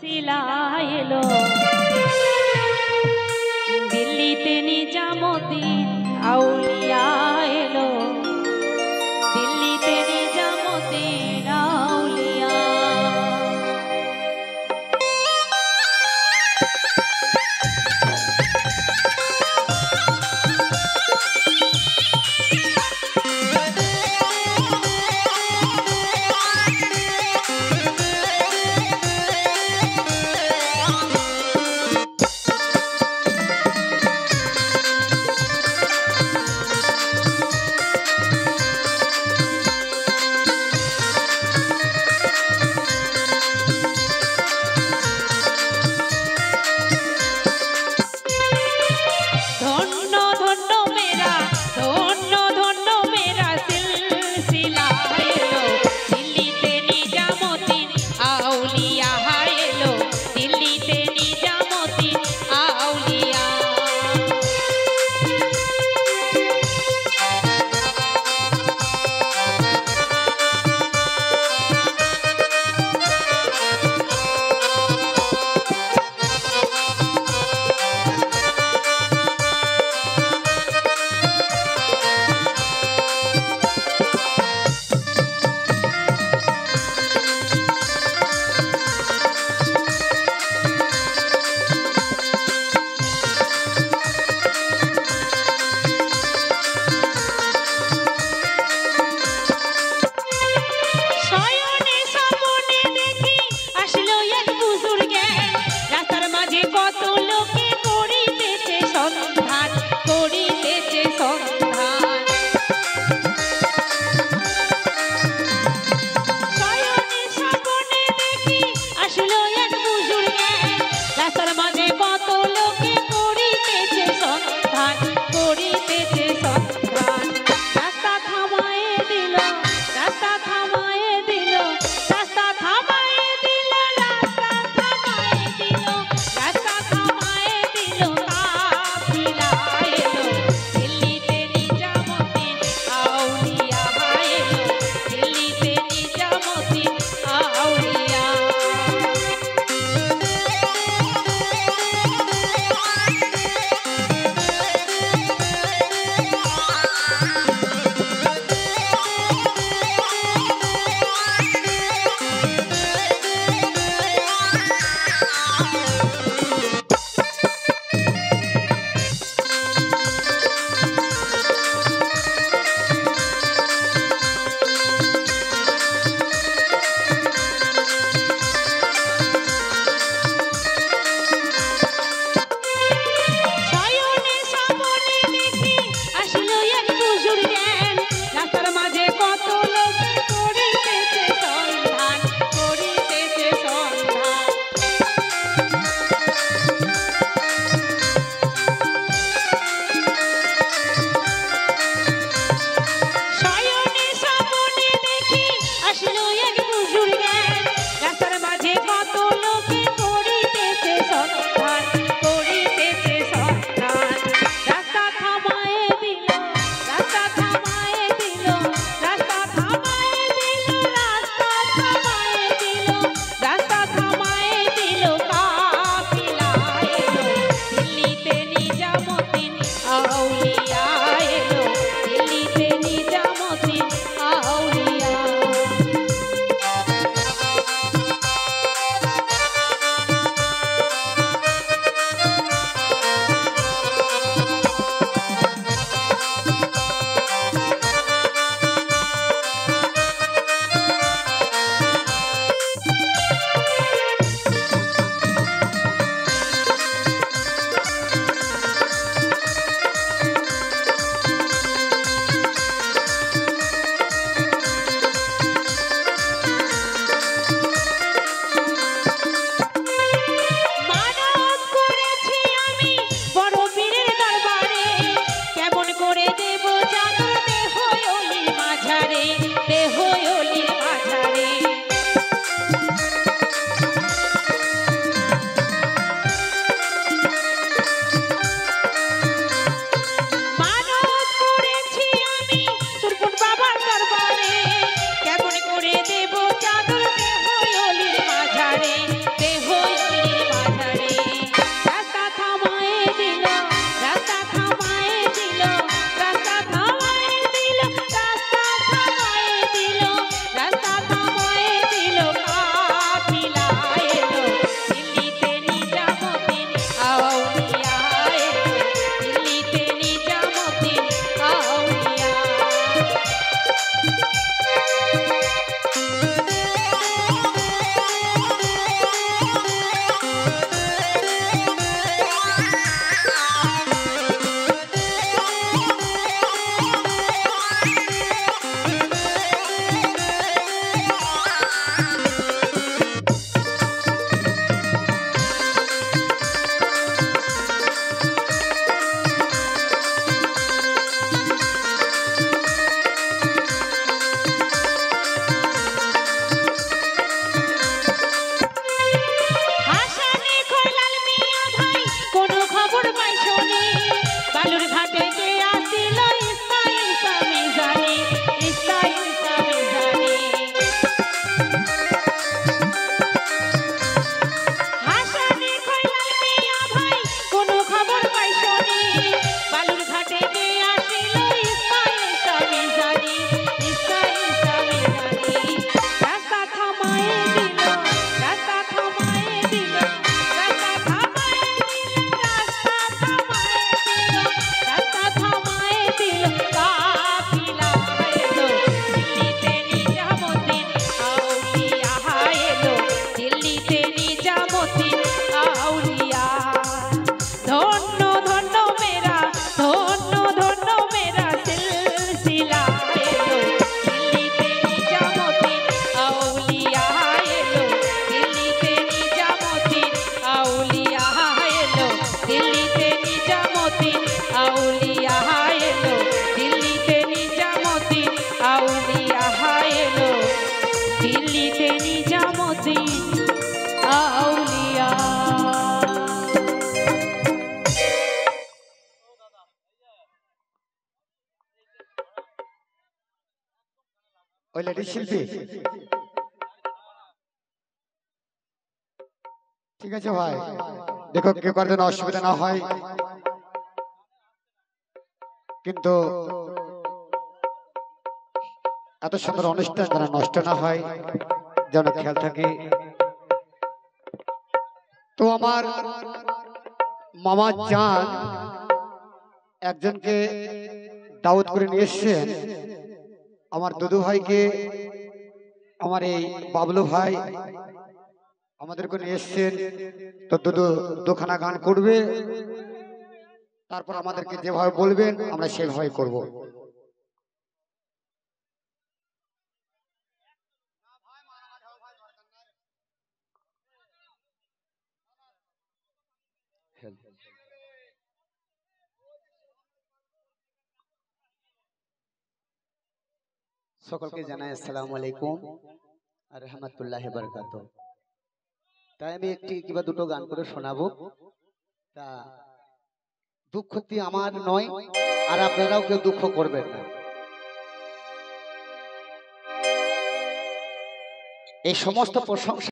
সিলা এলো দিল্লিতে নিজামুদ্দিন আউলিয়া এলো দিল্লিতে নিজামুদ্দিন আউলিয়া ওই লেডি শিল্পী ঠিক আছে ভাই, দেখো কেউ কারো যেন অসুবিধা না হয়, কিন্তু এত সুন্দর অনুষ্ঠান যেন নষ্ট না হয়, যেন খেয়াল থাকে। তো আমার মামা জান একজনকে দাওয়াত করে নিয়ে এসছেন, আমার দুদু ভাইকে, আমার এই বাবলু ভাই আমাদেরকে নিয়ে এসছেন। তো দুদু দুখানা গান করবে, তারপর আমাদেরকে যেভাবে বলবেন আমরা সেভাবে করব। সকলকে জানাই আসসালামু আলাইকুম আর রাহমাতুল্লাহি ওয়া বারাকাতুহু। তাই আমি একটি কিংবা দুটো গান করে শোনাবো। তা দুঃখটি আমার নয়, আর আপনারাও কেউ দুঃখ করবেন না। এই সমস্ত প্রশংসা